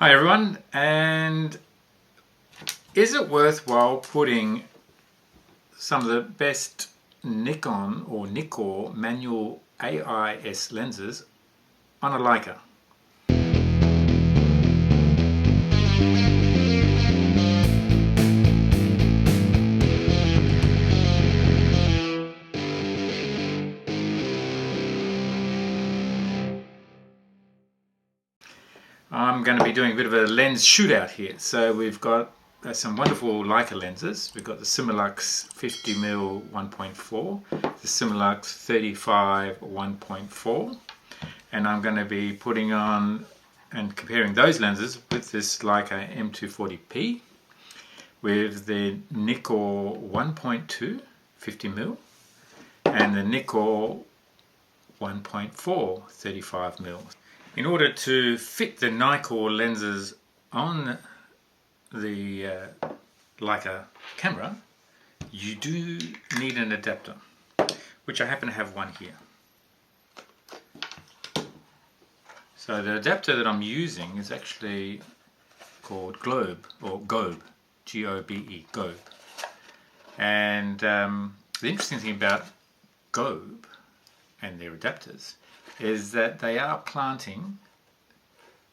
Hi everyone, and is it worthwhile putting some of the best Nikon or Nikkor manual AIS lenses on a Leica? I'm going to be doing a bit of a lens shootout here. So we've got some wonderful Leica lenses. We've got the Similux 50mm 1.4, the Similux 35 1.4, and I'm going to be putting on and comparing those lenses with this Leica M240p, with the Nikkor 1.2 50mm and the Nikkor 1.4 35mm. In order to fit the Nikkor lenses on the Leica camera, you do need an adapter, which I happen to have one here. So the adapter that I'm using is actually called Globe, or Gobe, G-O-B-E, Gobe. And the interesting thing about Gobe and their adapters is that they are planting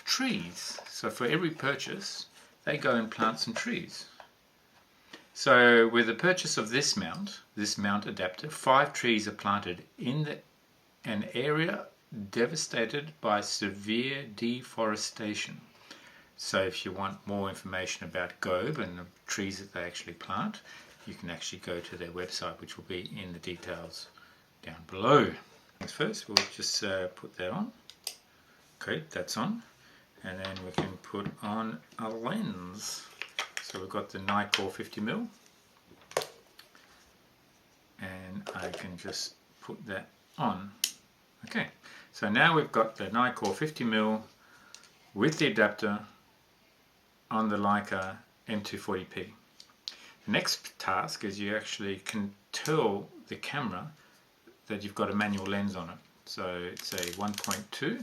trees. So for every purchase, they go and plant some trees. So with the purchase of this mount adapter, 5 trees are planted in an area devastated by severe deforestation. So if you want more information about Gobe and the trees that they actually plant, you can actually go to their website, which will be in the details down below. First, we'll just put that on. Okay, that's on. And then we can put on a lens. So we've got the Nikkor 50mm. And I can just put that on. Okay, so now we've got the Nikkor 50mm with the adapter on the Leica M240p. The next task is you actually can tell the camera that you've got a manual lens on it. So it's a 1.2,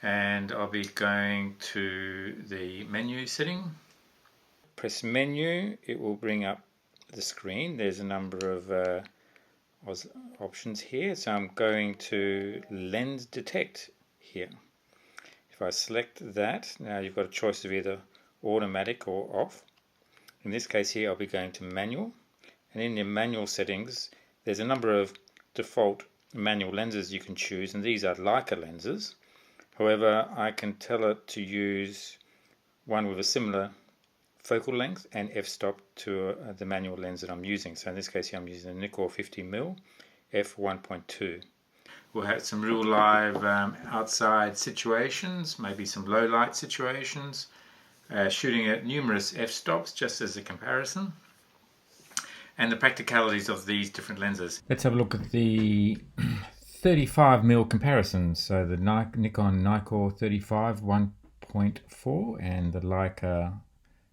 and I'll be going to the menu setting. Press menu, it will bring up the screen. There's a number of options here. So I'm going to lens detect here. If I select that, now you've got a choice of either automatic or off. In this case here, I'll be going to manual, and in the manual settings there's a number of default manual lenses you can choose, and these are Leica lenses. However, I can tell it to use one with a similar focal length and f-stop to the manual lens that I'm using. So in this case here I'm using the Nikkor 50mm f1.2. We'll have some real live outside situations, maybe some low light situations, shooting at numerous f-stops just as a comparison, and the practicalities of these different lenses. Let's have a look at the 35mm comparisons. So the Nikon Nikkor 35 1.4 and the Leica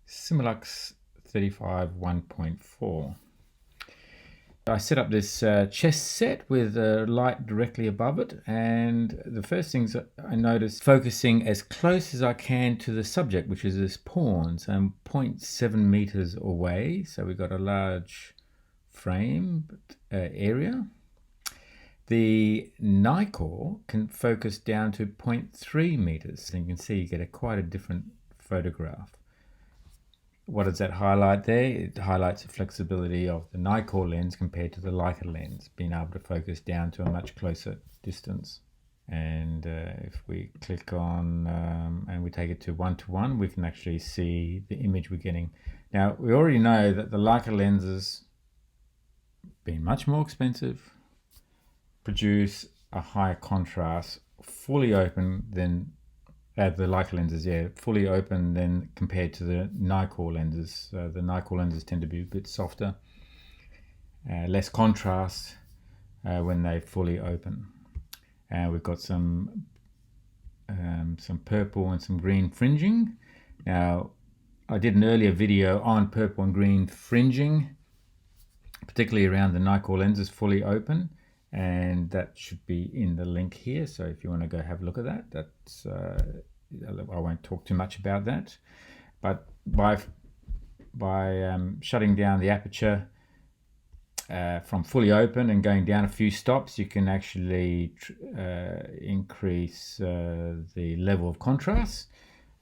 Similux 35 1.4. I set up this chest set with a light directly above it, and the first things that I noticed, focusing as close as I can to the subject, which is this pawn. So I'm 0.7 meters away, so we've got a large frame area. The Nikkor can focus down to 0.3 meters, so you can see you get quite a different photograph. What does that highlight there? It highlights the flexibility of the Nikkor lens compared to the Leica lens, being able to focus down to a much closer distance. And if we click on and we take it to 1:1, we can actually see the image we're getting. Now, we already know that the Leica lenses, being much more expensive, produce a higher contrast, fully open than the Leica lenses, fully open than compared to the Nikkor lenses. The Nikkor lenses tend to be a bit softer, less contrast when they fully open. And we've got some purple and some green fringing. Now, I did an earlier video on purple and green fringing, particularly around the Nikkor lenses fully open, and that should be in the link here. So if you want to go have a look at that, that's I won't talk too much about that, but by shutting down the aperture from fully open and going down a few stops, you can actually increase the level of contrast,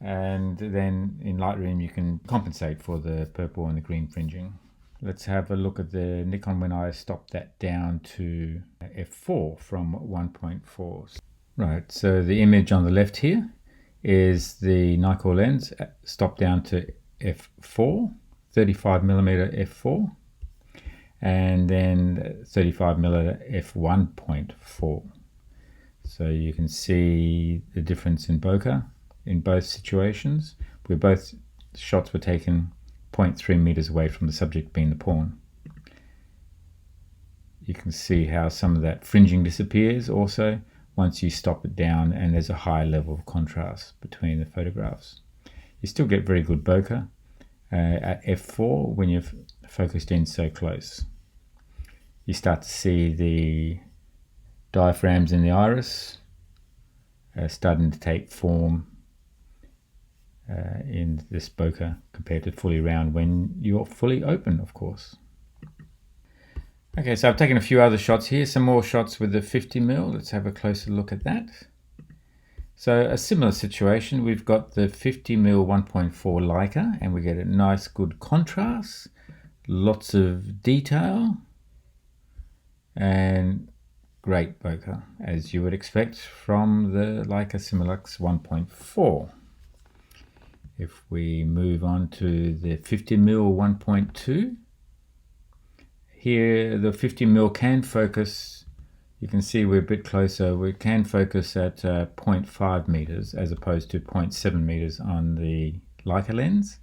and then in Lightroom you can compensate for the purple and the green fringing. Let's have a look at the Nikon when I stop that down to f4 from 1.4. Right, so the image on the left here is the Nikkor lens stopped down to f4, 35mm f4, and then 35mm f1.4. So you can see the difference in bokeh in both situations, where both shots were taken 0.3 meters away from the subject being the pawn. You can see how some of that fringing disappears also once you stop it down, and there's a high level of contrast between the photographs. You still get very good bokeh at f4 when you've focused in so close. You start to see the diaphragms in the iris starting to take form in this bokeh compared to fully round when you're fully open, of course. Okay, so I've taken a few other shots here, some more shots with the 50mm. Let's have a closer look at that. So a similar situation, we've got the 50mm 1.4 Leica, and we get a nice good contrast, lots of detail, and great bokeh, as you would expect from the Leica Similux 1.4. If we move on to the 50mm 1.2, here the 50mm can focus, you can see we're a bit closer, we can focus at 0.5 meters as opposed to 0.7 meters on the Leica lens.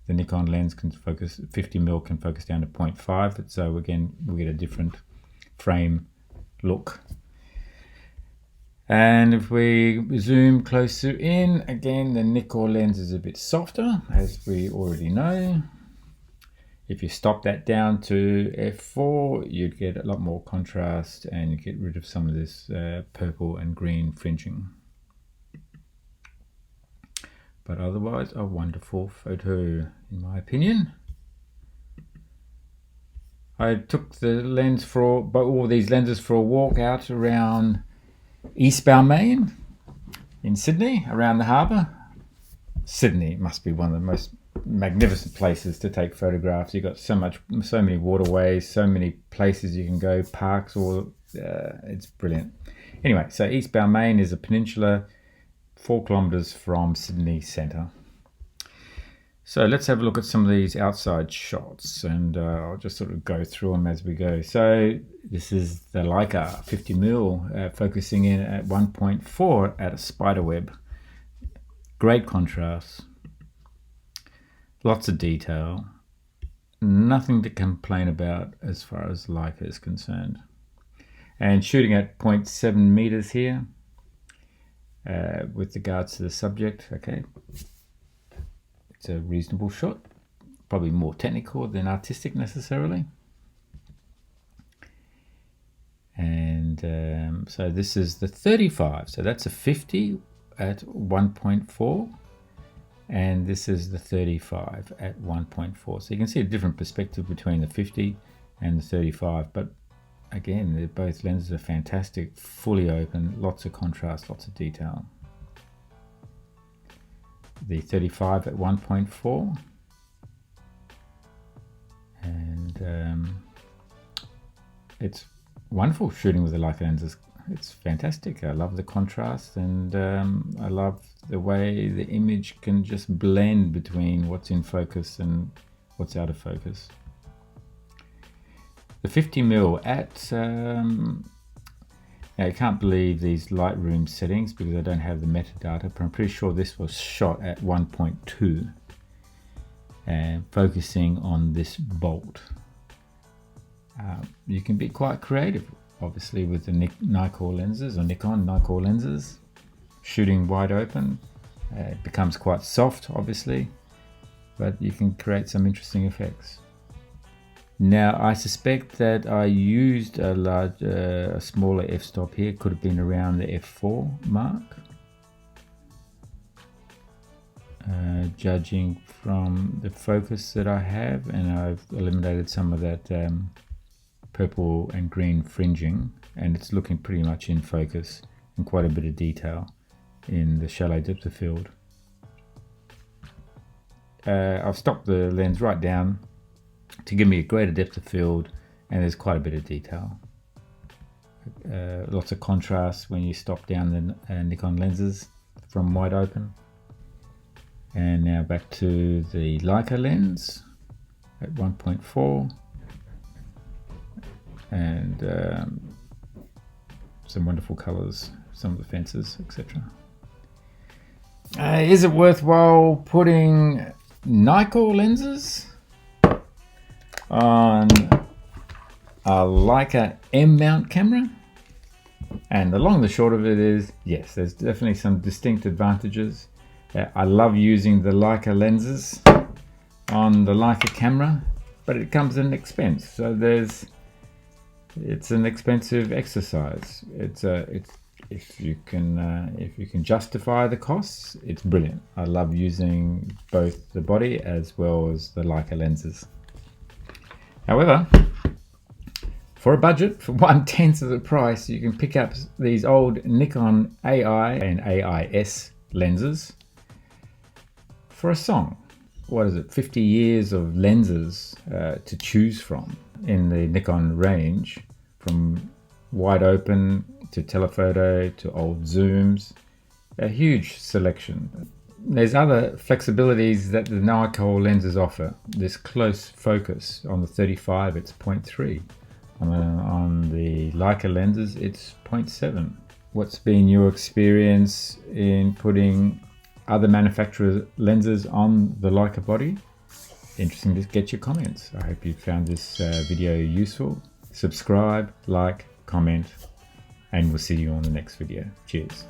The Nikon lens can focus, 50mm can focus down to 0.5, so again we get a different frame look. And if we zoom closer in, again the Nikkor lens is a bit softer, as we already know. If you stop that down to f4, you'd get a lot more contrast and you get rid of some of this purple and green fringing. But otherwise, a wonderful photo, in my opinion. I took the lens for all these lenses for a walk out around eastbound Main in Sydney, around the harbour. Sydney must be one of the most magnificent places to take photographs. You've got so many waterways, so many places you can go, parks, it's brilliant. Anyway, so eastbound Main is a peninsula 4 kilometres from Sydney centre. So let's have a look at some of these outside shots, and I'll just sort of go through them as we go. So this is the Leica 50mm focusing in at 1.4 at a spider web. Great contrast, lots of detail, nothing to complain about as far as Leica is concerned. And shooting at 0.7 meters here with regards to the subject, okay. It's a reasonable shot, probably more technical than artistic necessarily. And so this is the 35, so that's a 50 at 1.4, and this is the 35 at 1.4. So you can see a different perspective between the 50 and the 35, but again, both lenses are fantastic, fully open, lots of contrast, lots of detail. The 35 at 1.4, and it's wonderful shooting with the Leica lenses. It's fantastic. I love the contrast, and I love the way the image can just blend between what's in focus and what's out of focus. The 50mm at I can't believe these Lightroom settings because I don't have the metadata, but I'm pretty sure this was shot at 1.2 and focusing on this bolt. You can be quite creative, obviously, with the Nikkor lenses, or Nikon Nikkor lenses. Shooting wide open, it becomes quite soft, obviously, but you can create some interesting effects. Now, I suspect that I used a smaller f-stop here. Could have been around the f4 mark. judging from the focus that I have, and I've eliminated some of that purple and green fringing, and it's looking pretty much in focus and quite a bit of detail in the shallow depth of field. I've stopped the lens right down to give me a greater depth of field, and there's quite a bit of detail. Lots of contrast when you stop down the Nikon lenses from wide open. And now back to the Leica lens at 1.4, and some wonderful colors, some of the fences, etc. Is it worthwhile putting Nikkor lenses on a Leica M-mount camera? And the long and the short of it is, yes, there's definitely some distinct advantages. I love using the Leica lenses on the Leica camera, but it comes at an expense. So it's an expensive exercise. If you can justify the costs, it's brilliant. I love using both the body as well as the Leica lenses. However, for a budget, for 1/10 of the price, you can pick up these old Nikon AI and AIS lenses for a song. What is it, 50 years of lenses to choose from in the Nikon range, from wide open to telephoto to old zooms, a huge selection. There's other flexibilities that the Nikkor lenses offer. This close focus on the 35, it's 0.3. On the Leica lenses, it's 0.7. What's been your experience in putting other manufacturers' lenses on the Leica body? Interesting to get your comments. I hope you found this video useful. Subscribe, like, comment, and we'll see you on the next video. Cheers.